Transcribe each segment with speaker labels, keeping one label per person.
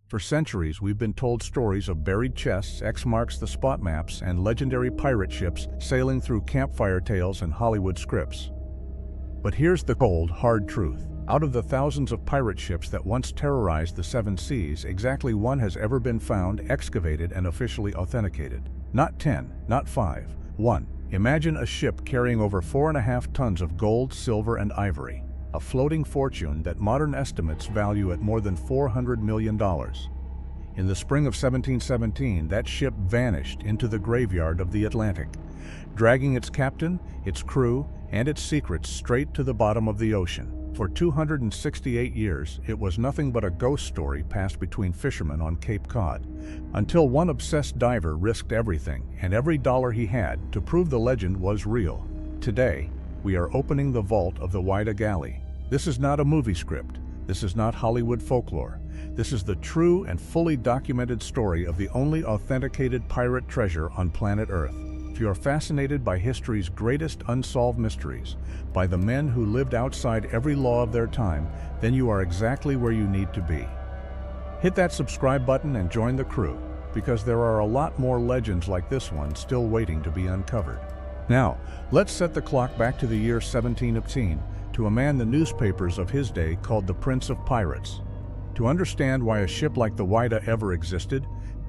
Speaker 1: For centuries, we've been told stories of buried chests, X marks the spot maps, and legendary pirate ships sailing through campfire tales and Hollywood scripts. But here's the cold, hard truth. Out of the thousands of pirate ships that once terrorized the seven seas, exactly one has ever been found, excavated, and officially authenticated. Not 10, not 5, 1. Imagine a ship carrying over 4.5 tons of gold, silver, and ivory. A floating fortune that modern estimates value at more than $400 million. In the spring of 1717, that ship vanished into the graveyard of the Atlantic, dragging its captain, its crew, and its secrets straight to the bottom of the ocean. For 268 years, it was nothing but a ghost story passed between fishermen on Cape Cod, until one obsessed diver risked everything and every dollar he had to prove the legend was real. Today, we are opening the vault of the Whydah Gally. This is not a movie script. This is not Hollywood folklore. This is the true and fully documented story of the only authenticated pirate treasure on planet Earth. If you are fascinated by history's greatest unsolved mysteries, by the men who lived outside every law of their time, then you are exactly where you need to be. Hit that subscribe button and join the crew, because there are a lot more legends like this one still waiting to be uncovered. Now, let's set the clock back to the year 1718, to a man the newspapers of his day called the Prince of Pirates. To understand why a ship like the Whydah ever existed,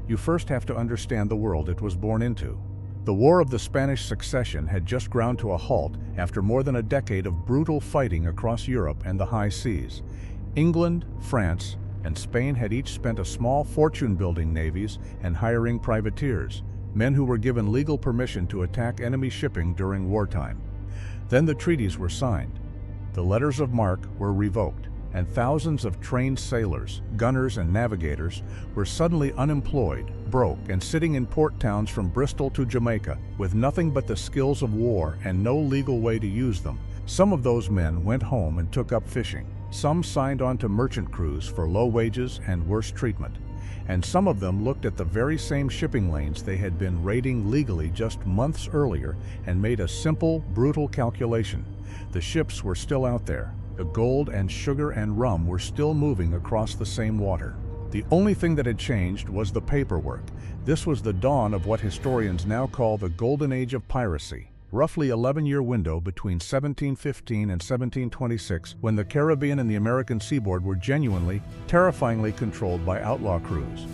Speaker 1: you first have to understand the world it was born into. The War of the Spanish Succession had just ground to a halt after more than a decade of brutal fighting across Europe and the high seas. England, France, and Spain had each spent a small fortune building navies and hiring privateers, men who were given legal permission to attack enemy shipping during wartime. Then the treaties were signed. The letters of marque were revoked, and thousands of trained sailors, gunners, and navigators were suddenly unemployed, broke, and sitting in port towns from Bristol to Jamaica, with nothing but the skills of war and no legal way to use them. Some of those men went home and took up fishing. Some signed on to merchant crews for low wages and worse treatment. And some of them looked at the very same shipping lanes they had been raiding legally just months earlier and made a simple, brutal calculation. The ships were still out there. The gold and sugar and rum were still moving across the same water. The only thing that had changed was the paperwork. This was the dawn of what historians now call the Golden Age of Piracy, roughly 11-year window between 1715 and 1726, when the Caribbean and the American seaboard were genuinely, terrifyingly controlled by outlaw crews.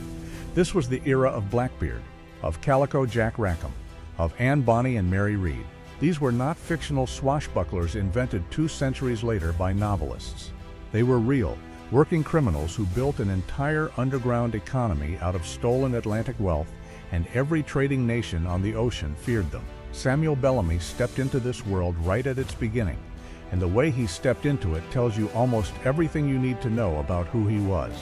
Speaker 1: This was the era of Blackbeard, of Calico Jack Rackham, of Anne Bonny and Mary Read. These were not fictional swashbucklers invented 2 centuries later by novelists. They were real, working criminals who built an entire underground economy out of stolen Atlantic wealth, and every trading nation on the ocean feared them. Samuel Bellamy stepped into this world right at its beginning, and the way he stepped into it tells you almost everything you need to know about who he was.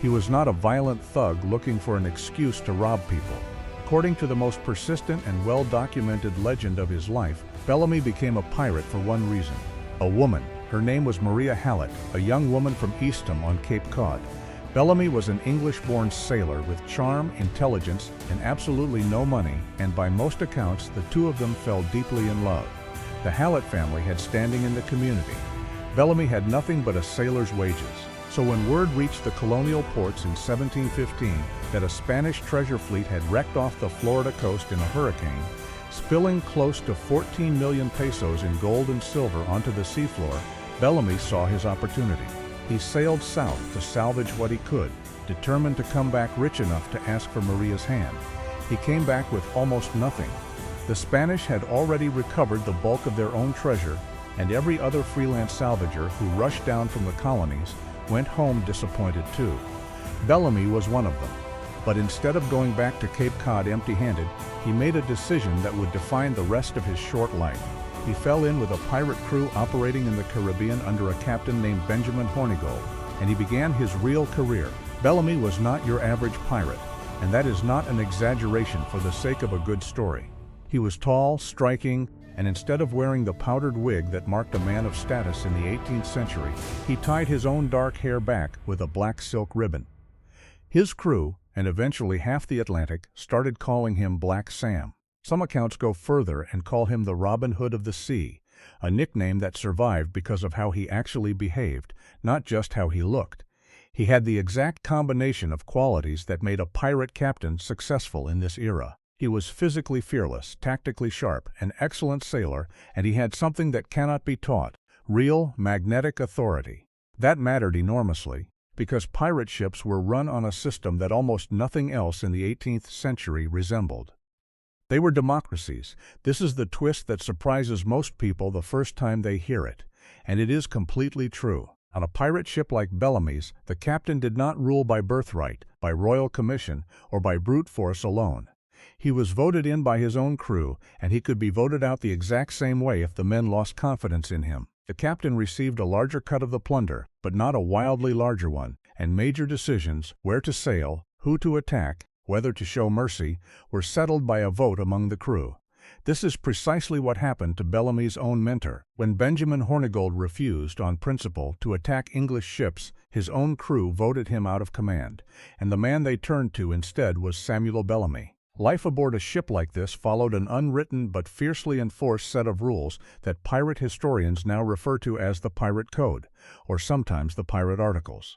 Speaker 1: He was not a violent thug looking for an excuse to rob people. According to the most persistent and well-documented legend of his life, Bellamy became a pirate for one reason: a woman. Her name was Maria Hallett, a young woman from Eastham on Cape Cod. Bellamy was an English-born sailor with charm, intelligence, and absolutely no money, and by most accounts, the two of them fell deeply in love. The Hallett family had standing in the community. Bellamy had nothing but a sailor's wages. So when word reached the colonial ports in 1715 that a Spanish treasure fleet had wrecked off the Florida coast in a hurricane, spilling close to 14 million pesos in gold and silver onto the seafloor, Bellamy saw his opportunity. He sailed south to salvage what he could, determined to come back rich enough to ask for Maria's hand. He came back with almost nothing. The Spanish had already recovered the bulk of their own treasure, and every other freelance salvager who rushed down from the colonies went home disappointed too. Bellamy was one of them. But instead of going back to Cape Cod empty-handed, he made a decision that would define the rest of his short life. He fell in with a pirate crew operating in the Caribbean under a captain named Benjamin Hornigold, and he began his real career. Bellamy was not your average pirate, and that is not an exaggeration for the sake of a good story. He was tall, striking, and instead of wearing the powdered wig that marked a man of status in the 18th century, he tied his own dark hair back with a black silk ribbon. His crew, and eventually half the Atlantic, started calling him Black Sam. Some accounts go further and call him the Robin Hood of the Sea, a nickname that survived because of how he actually behaved, not just how he looked. He had the exact combination of qualities that made a pirate captain successful in this era. He was physically fearless, tactically sharp, an excellent sailor, and he had something that cannot be taught: real, magnetic authority. That mattered enormously, because pirate ships were run on a system that almost nothing else in the 18th century resembled. They were democracies. This is the twist that surprises most people the first time they hear it, and it is completely true. On a pirate ship like Bellamy's, the captain did not rule by birthright, by royal commission, or by brute force alone. He was voted in by his own crew, and he could be voted out the exact same way if the men lost confidence in him. The captain received a larger cut of the plunder, but not a wildly larger one, and major decisions, where to sail, who to attack, whether to show mercy, were settled by a vote among the crew. This is precisely what happened to Bellamy's own mentor. When Benjamin Hornigold refused, on principle, to attack English ships, his own crew voted him out of command, and the man they turned to instead was Samuel Bellamy. Life aboard a ship like this followed an unwritten but fiercely enforced set of rules that pirate historians now refer to as the Pirate Code, or sometimes the Pirate Articles.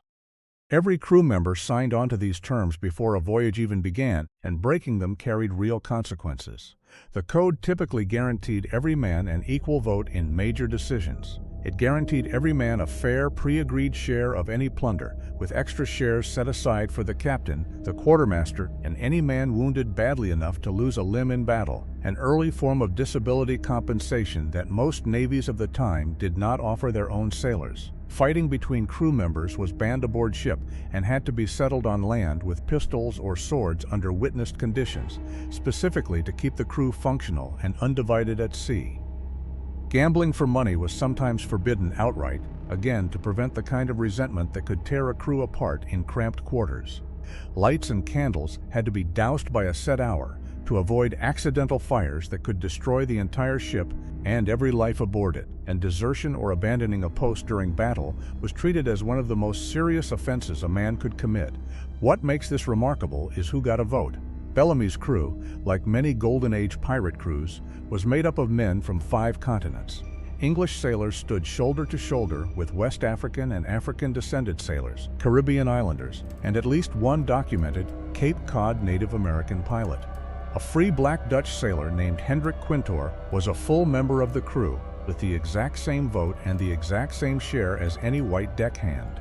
Speaker 1: Every crew member signed on to these terms before a voyage even began, and breaking them carried real consequences. The code typically guaranteed every man an equal vote in major decisions. It guaranteed every man a fair, pre-agreed share of any plunder, with extra shares set aside for the captain, the quartermaster, and any man wounded badly enough to lose a limb in battle, an early form of disability compensation that most navies of the time did not offer their own sailors. Fighting between crew members was banned aboard ship and had to be settled on land with pistols or swords under witnessed conditions, specifically to keep the crew functional and undivided at sea. Gambling for money was sometimes forbidden outright, again to prevent the kind of resentment that could tear a crew apart in cramped quarters. Lights and candles had to be doused by a set hour to avoid accidental fires that could destroy the entire ship and every life aboard it, and desertion or abandoning a post during battle was treated as one of the most serious offenses a man could commit. What makes this remarkable is who got a vote. Bellamy's crew, like many Golden Age pirate crews, was made up of men from 5 continents. English sailors stood shoulder to shoulder with West African and African-descended sailors, Caribbean islanders, and at least one documented Cape Cod Native American pilot. A free black Dutch sailor named Hendrik Quintor was a full member of the crew, with the exact same vote and the exact same share as any white deckhand.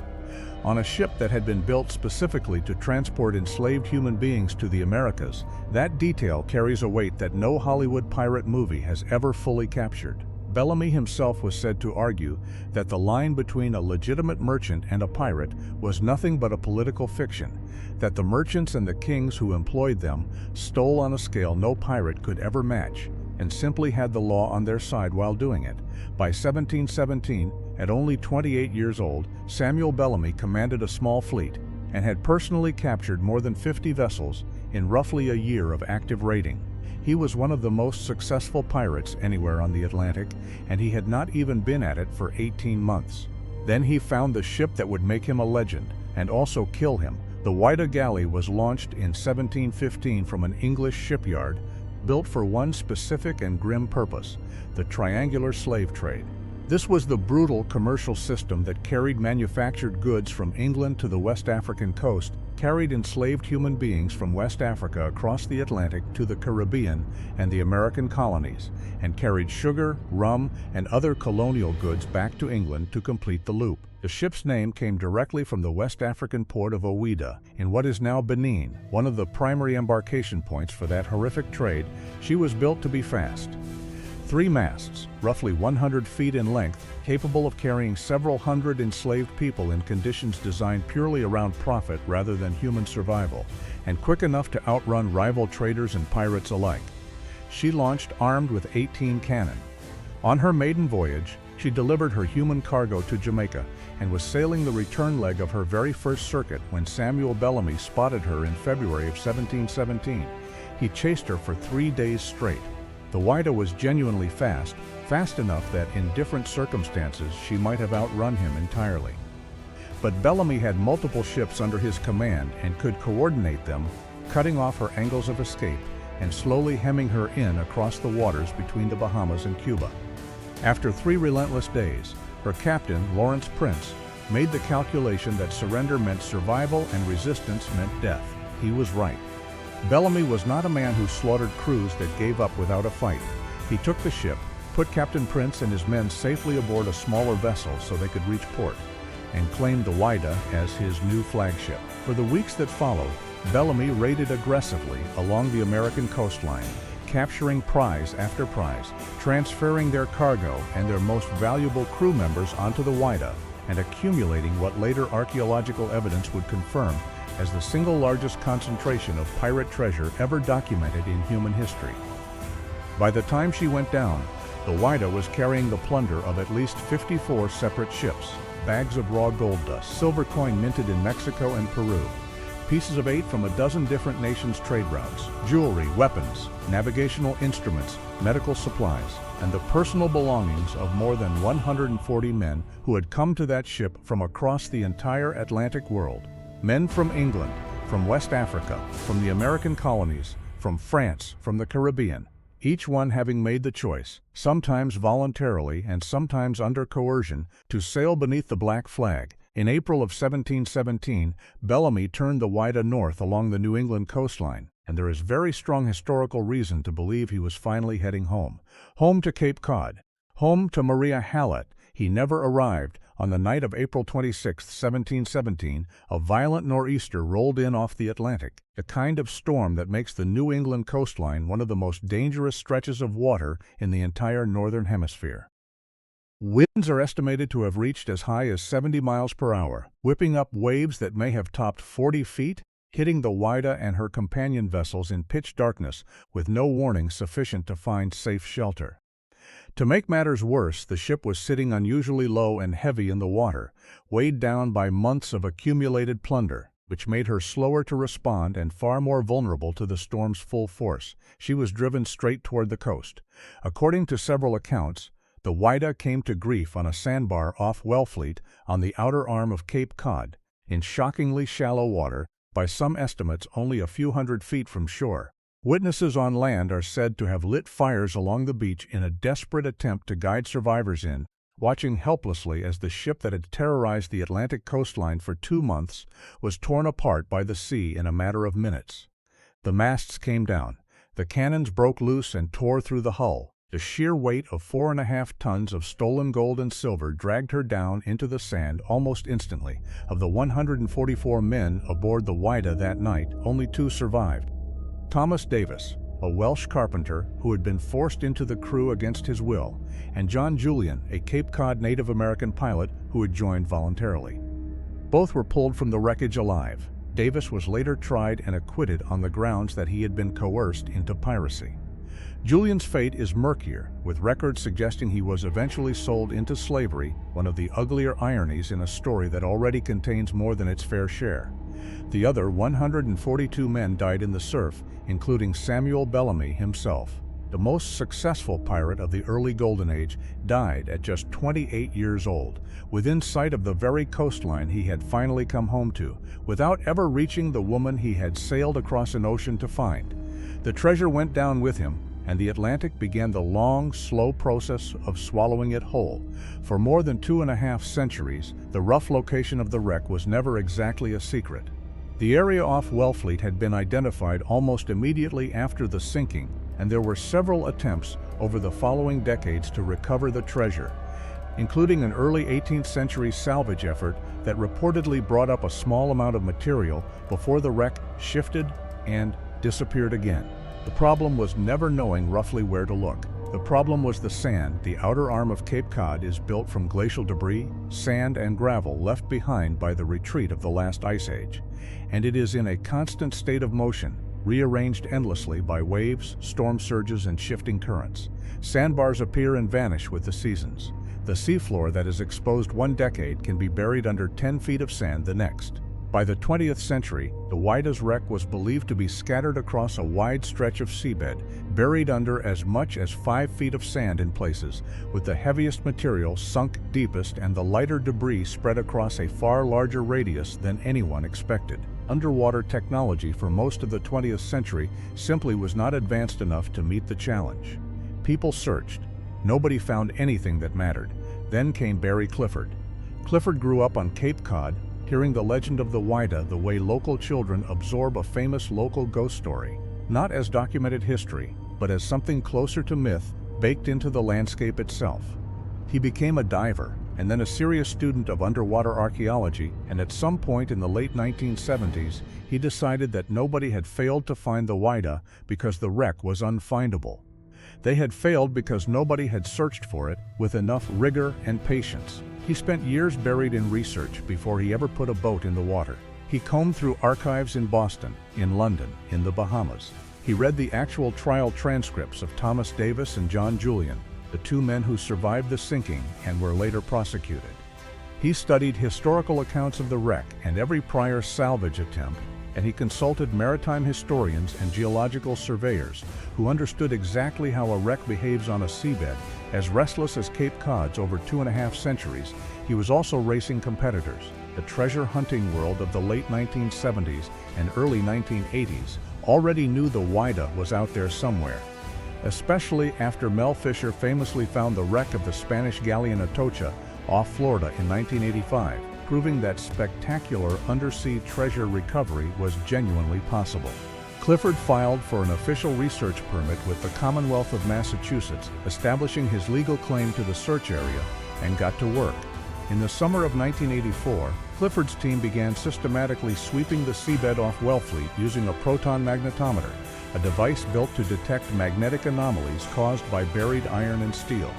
Speaker 1: On a ship that had been built specifically to transport enslaved human beings to the Americas, that detail carries a weight that no Hollywood pirate movie has ever fully captured. Bellamy himself was said to argue that the line between a legitimate merchant and a pirate was nothing but a political fiction, that the merchants and the kings who employed them stole on a scale no pirate could ever match, and simply had the law on their side while doing it. By 1717, at only 28 years old, Samuel Bellamy commanded a small fleet and had personally captured more than 50 vessels in roughly a year of active raiding. He was one of the most successful pirates anywhere on the Atlantic, and he had not even been at it for 18 months. Then he found the ship that would make him a legend, and also kill him. The Whydah Gally was launched in 1715 from an English shipyard, built for one specific and grim purpose: the triangular slave trade. This was the brutal commercial system that carried manufactured goods from England to the West African coast, carried enslaved human beings from West Africa across the Atlantic to the Caribbean and the American colonies, and carried sugar, rum, and other colonial goods back to England to complete the loop. The ship's name came directly from the West African port of Whydah, in what is now Benin, one of the primary embarkation points for that horrific trade. She was built to be fast. 3 masts, roughly 100 feet in length, capable of carrying several hundred enslaved people in conditions designed purely around profit rather than human survival, and quick enough to outrun rival traders and pirates alike. She launched armed with 18 cannon. On her maiden voyage, she delivered her human cargo to Jamaica and was sailing the return leg of her very first circuit when Samuel Bellamy spotted her in February of 1717. He chased her for 3 days straight. The Whydah was genuinely fast, fast enough that in different circumstances she might have outrun him entirely. But Bellamy had multiple ships under his command and could coordinate them, cutting off her angles of escape and slowly hemming her in across the waters between the Bahamas and Cuba. After 3 relentless days, her captain, Lawrence Prince, made the calculation that surrender meant survival and resistance meant death. He was right. Bellamy was not a man who slaughtered crews that gave up without a fight. He took the ship, put Captain Prince and his men safely aboard a smaller vessel so they could reach port, and claimed the Whydah as his new flagship. For the weeks that followed, Bellamy raided aggressively along the American coastline, capturing prize after prize, transferring their cargo and their most valuable crew members onto the Whydah, and accumulating what later archaeological evidence would confirm as the single largest concentration of pirate treasure ever documented in human history. By the time she went down, the Whydah was carrying the plunder of at least 54 separate ships, bags of raw gold dust, silver coin minted in Mexico and Peru, pieces of 8 from a dozen different nations' trade routes, jewelry, weapons, navigational instruments, medical supplies, and the personal belongings of more than 140 men who had come to that ship from across the entire Atlantic world. Men from England, from West Africa, from the American colonies, from France, from the Caribbean, each one having made the choice, sometimes voluntarily and sometimes under coercion, to sail beneath the black flag. In April of 1717, Bellamy turned the Whydah north along the New England coastline, and there is very strong historical reason to believe he was finally heading home. Home to Cape Cod. Home to Maria Hallett. He never arrived. On the night of April 26, 1717, a violent nor'easter rolled in off the Atlantic, a kind of storm that makes the New England coastline one of the most dangerous stretches of water in the entire northern hemisphere. Winds are estimated to have reached as high as 70 miles per hour, whipping up waves that may have topped 40 feet, hitting the Whydah and her companion vessels in pitch darkness with no warning sufficient to find safe shelter. To make matters worse, the ship was sitting unusually low and heavy in the water, weighed down by months of accumulated plunder, which made her slower to respond and far more vulnerable to the storm's full force. She was driven straight toward the coast. According to several accounts, the Whydah came to grief on a sandbar off Wellfleet on the outer arm of Cape Cod, in shockingly shallow water, by some estimates only a few hundred feet from shore. Witnesses on land are said to have lit fires along the beach in a desperate attempt to guide survivors in, watching helplessly as the ship that had terrorized the Atlantic coastline for 2 months was torn apart by the sea in a matter of minutes. The masts came down, the cannons broke loose and tore through the hull. The sheer weight of 4.5 tons of stolen gold and silver dragged her down into the sand almost instantly. Of the 144 men aboard the Whydah that night, only 2 survived. Thomas Davis, a Welsh carpenter who had been forced into the crew against his will, and John Julian, a Cape Cod Native American pilot who had joined voluntarily. Both were pulled from the wreckage alive. Davis was later tried and acquitted on the grounds that he had been coerced into piracy. Julian's fate is murkier, with records suggesting he was eventually sold into slavery, one of the uglier ironies in a story that already contains more than its fair share. The other 142 men died in the surf, including Samuel Bellamy himself. The most successful pirate of the early Golden Age died at just 28 years old, within sight of the very coastline he had finally come home to, without ever reaching the woman he had sailed across an ocean to find. The treasure went down with him, and the Atlantic began the long, slow process of swallowing it whole. For more than 2.5 centuries, the rough location of the wreck was never exactly a secret. The area off Wellfleet had been identified almost immediately after the sinking, and there were several attempts over the following decades to recover the treasure, including an early 18th century salvage effort that reportedly brought up a small amount of material before the wreck shifted and disappeared again. The problem was never knowing roughly where to look. The problem was the sand. The outer arm of Cape Cod is built from glacial debris, sand, and gravel left behind by the retreat of the last ice age, and it is in a constant state of motion, rearranged endlessly by waves, storm surges, and shifting currents. Sandbars appear and vanish with the seasons. The seafloor that is exposed one decade can be buried under 10 feet of sand the next. By the 20th century, the Whydah's wreck was believed to be scattered across a wide stretch of seabed, buried under as much as 5 feet of sand in places, with the heaviest material sunk deepest and the lighter debris spread across a far larger radius than anyone expected. Underwater technology for most of the 20th century simply was not advanced enough to meet the challenge. People searched. Nobody found anything that mattered. Then came Barry Clifford. Clifford grew up on Cape Cod, hearing the legend of the Whydah the way local children absorb a famous local ghost story, not as documented history, but as something closer to myth baked into the landscape itself. He became a diver, and then a serious student of underwater archaeology, and at some point in the late 1970s, he decided that nobody had failed to find the Whydah because the wreck was unfindable. They had failed because nobody had searched for it with enough rigor and patience. He spent years buried in research before he ever put a boat in the water. He combed through archives in Boston, in London, in the Bahamas. He read the actual trial transcripts of Thomas Davis and John Julian, the two men who survived the sinking and were later prosecuted. He studied historical accounts of the wreck and every prior salvage attempt, and he consulted maritime historians and geological surveyors who understood exactly how a wreck behaves on a seabed. As restless as Cape Cod's over 2.5 centuries, he was also racing competitors. The treasure hunting world of the late 1970s and early 1980s already knew the Whydah was out there somewhere, especially after Mel Fisher famously found the wreck of the Spanish galleon Atocha off Florida in 1985, proving that spectacular undersea treasure recovery was genuinely possible. Clifford filed for an official research permit with the Commonwealth of Massachusetts, establishing his legal claim to the search area, and got to work. In the summer of 1984, Clifford's team began systematically sweeping the seabed off Wellfleet using a proton magnetometer, a device built to detect magnetic anomalies caused by buried iron and steel.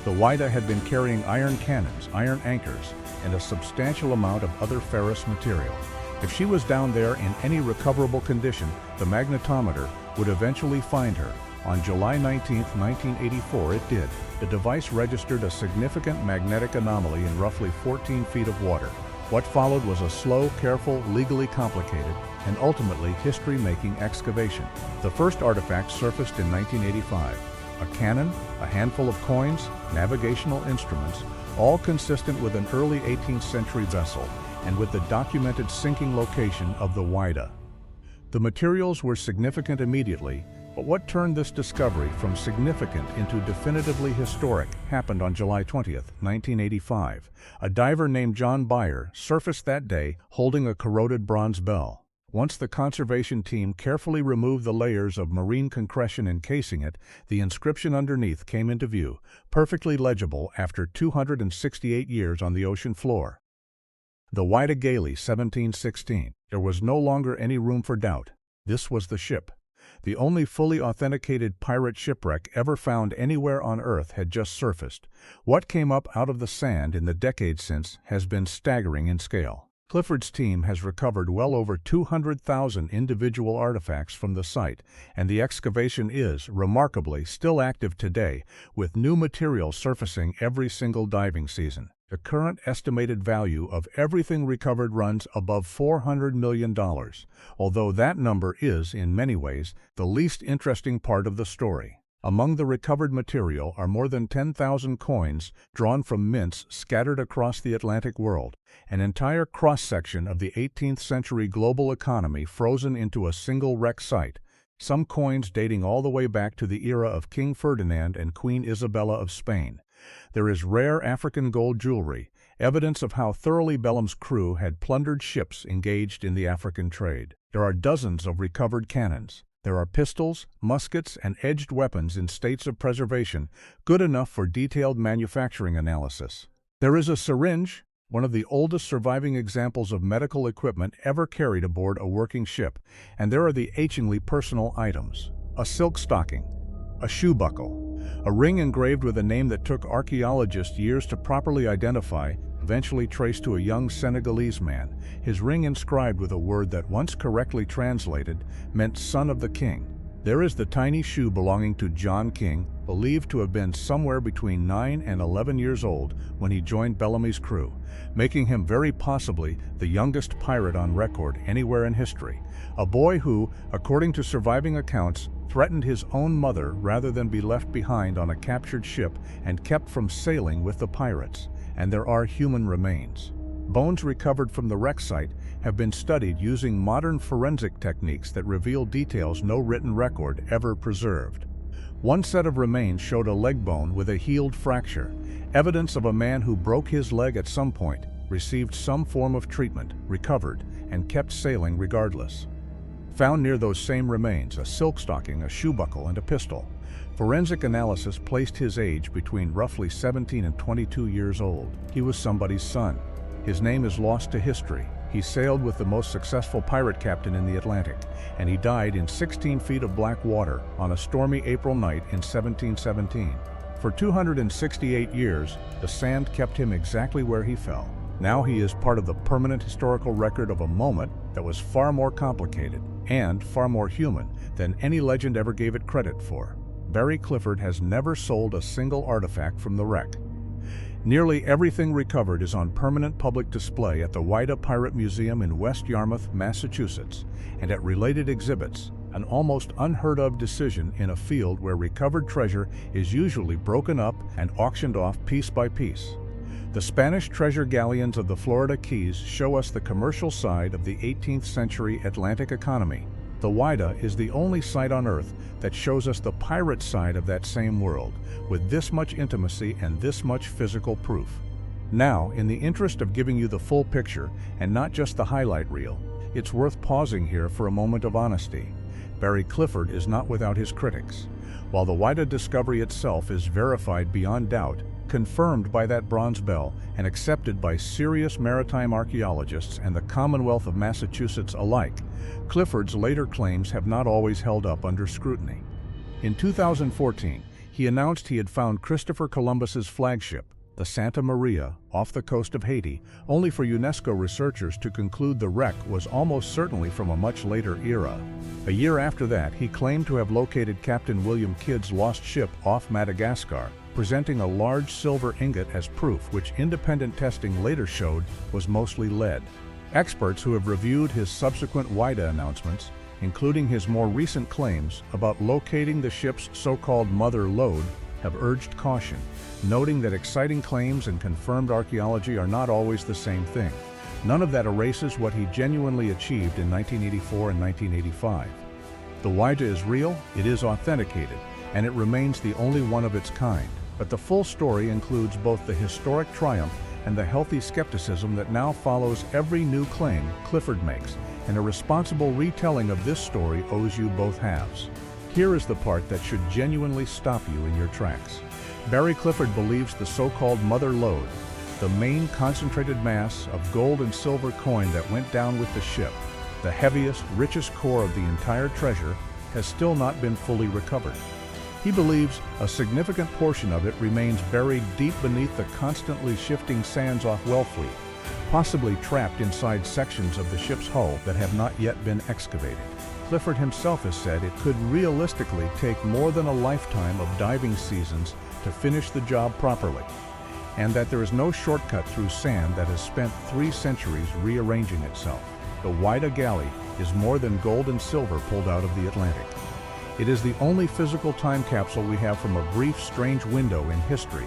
Speaker 1: The Whydah had been carrying iron cannons, iron anchors, and a substantial amount of other ferrous material. If she was down there in any recoverable condition, the magnetometer would eventually find her. On July 19, 1984, it did. The device registered a significant magnetic anomaly in roughly 14 feet of water. What followed was a slow, careful, legally complicated, and ultimately history-making excavation. The first artifact surfaced in 1985. A cannon, a handful of coins, navigational instruments, all consistent with an early 18th century vessel, and with the documented sinking location of the Whydah. The materials were significant immediately, but what turned this discovery from significant into definitively historic happened on July 20, 1985. A diver named John Byer surfaced that day holding a corroded bronze bell. Once the conservation team carefully removed the layers of marine concretion encasing it, the inscription underneath came into view, perfectly legible after 268 years on the ocean floor. The Whydah Gally, 1716. There was no longer any room for doubt. This was the ship. The only fully authenticated pirate shipwreck ever found anywhere on Earth had just surfaced. What came up out of the sand in the decades since has been staggering in scale. Clifford's team has recovered well over 200,000 individual artifacts from the site, and the excavation is, remarkably, still active today, with new material surfacing every single diving season. The current estimated value of everything recovered runs above $400 million, although that number is, in many ways, the least interesting part of the story. Among the recovered material are more than 10,000 coins drawn from mints scattered across the Atlantic world, an entire cross-section of the 18th century global economy frozen into a single wreck site, some coins dating all the way back to the era of King Ferdinand and Queen Isabella of Spain. There is rare African gold jewelry, evidence of how thoroughly Bellamy's crew had plundered ships engaged in the African trade. There are dozens of recovered cannons. There are pistols, muskets, and edged weapons in states of preservation, good enough for detailed manufacturing analysis. There is a syringe, one of the oldest surviving examples of medical equipment ever carried aboard a working ship, and there are the achingly personal items. A silk stocking, a shoe buckle, a ring engraved with a name that took archaeologists years to properly identify, eventually traced to a young Senegalese man, his ring inscribed with a word that, once correctly translated, meant son of the king. There is the tiny shoe belonging to John King, believed to have been somewhere between 9 and 11 years old when he joined Bellamy's crew, making him very possibly the youngest pirate on record anywhere in history. A boy who, according to surviving accounts, threatened his own mother rather than be left behind on a captured ship and kept from sailing with the pirates. And there are human remains. Bones recovered from the wreck site have been studied using modern forensic techniques that reveal details no written record ever preserved. One set of remains showed a leg bone with a healed fracture, evidence of a man who broke his leg at some point, received some form of treatment, recovered, and kept sailing regardless. Found near those same remains a silk stocking, a shoe buckle, and a pistol. Forensic analysis placed his age between roughly 17 and 22 years old. He was somebody's son. His name is lost to history. He sailed with the most successful pirate captain in the Atlantic, and he died in 16 feet of black water on a stormy April night in 1717. For 268 years, the sand kept him exactly where he fell. Now he is part of the permanent historical record of a moment that was far more complicated and far more human than any legend ever gave it credit for. Barry Clifford has never sold a single artifact from the wreck. Nearly everything recovered is on permanent public display at the Whydah Pirate Museum in West Yarmouth, Massachusetts, and at related exhibits, an almost unheard-of decision in a field where recovered treasure is usually broken up and auctioned off piece by piece. The Spanish treasure galleons of the Florida Keys show us the commercial side of the 18th century Atlantic economy. The Whydah is the only site on Earth that shows us the pirate side of that same world, with this much intimacy and this much physical proof. Now, in the interest of giving you the full picture and not just the highlight reel, it's worth pausing here for a moment of honesty. Barry Clifford is not without his critics. While the Whydah discovery itself is verified beyond doubt, confirmed by that bronze bell, and accepted by serious maritime archaeologists and the Commonwealth of Massachusetts alike, Clifford's later claims have not always held up under scrutiny. In 2014, he announced he had found Christopher Columbus's flagship, the Santa Maria, off the coast of Haiti, only for UNESCO researchers to conclude the wreck was almost certainly from a much later era. A year after that, he claimed to have located Captain William Kidd's lost ship off Madagascar, presenting a large silver ingot as proof, which independent testing later showed was mostly lead. Experts who have reviewed his subsequent Whydah announcements, including his more recent claims about locating the ship's so-called mother lode, have urged caution, noting that exciting claims and confirmed archaeology are not always the same thing. None of that erases what he genuinely achieved in 1984 and 1985. The Whydah is real, it is authenticated, and it remains the only one of its kind. But the full story includes both the historic triumph and the healthy skepticism that now follows every new claim Clifford makes, and a responsible retelling of this story owes you both halves. Here is the part that should genuinely stop you in your tracks. Barry Clifford believes the so-called mother lode, the main concentrated mass of gold and silver coin that went down with the ship, the heaviest, richest core of the entire treasure, has still not been fully recovered. He believes a significant portion of it remains buried deep beneath the constantly shifting sands off Wellfleet, possibly trapped inside sections of the ship's hull that have not yet been excavated. Clifford himself has said it could realistically take more than a lifetime of diving seasons to finish the job properly, and that there is no shortcut through sand that has spent 3 centuries rearranging itself. The Whydah Gally is more than gold and silver pulled out of the Atlantic. It is the only physical time capsule we have from a brief, strange window in history,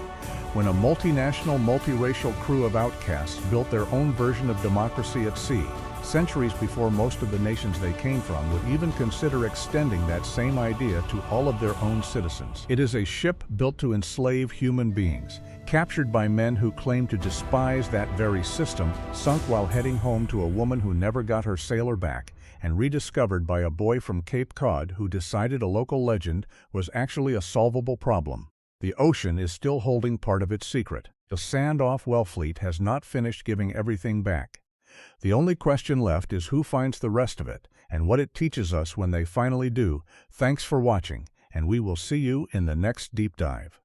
Speaker 1: when a multinational, multiracial crew of outcasts built their own version of democracy at sea, centuries before most of the nations they came from would even consider extending that same idea to all of their own citizens. It is a ship built to enslave human beings, captured by men who claim to despise that very system, sunk while heading home to a woman who never got her sailor back, and rediscovered by a boy from Cape Cod who decided a local legend was actually a solvable problem. The ocean is still holding part of its secret. The sand off Wellfleet has not finished giving everything back. The only question left is who finds the rest of it, and what it teaches us when they finally do. Thanks for watching, and we will see you in the next deep dive.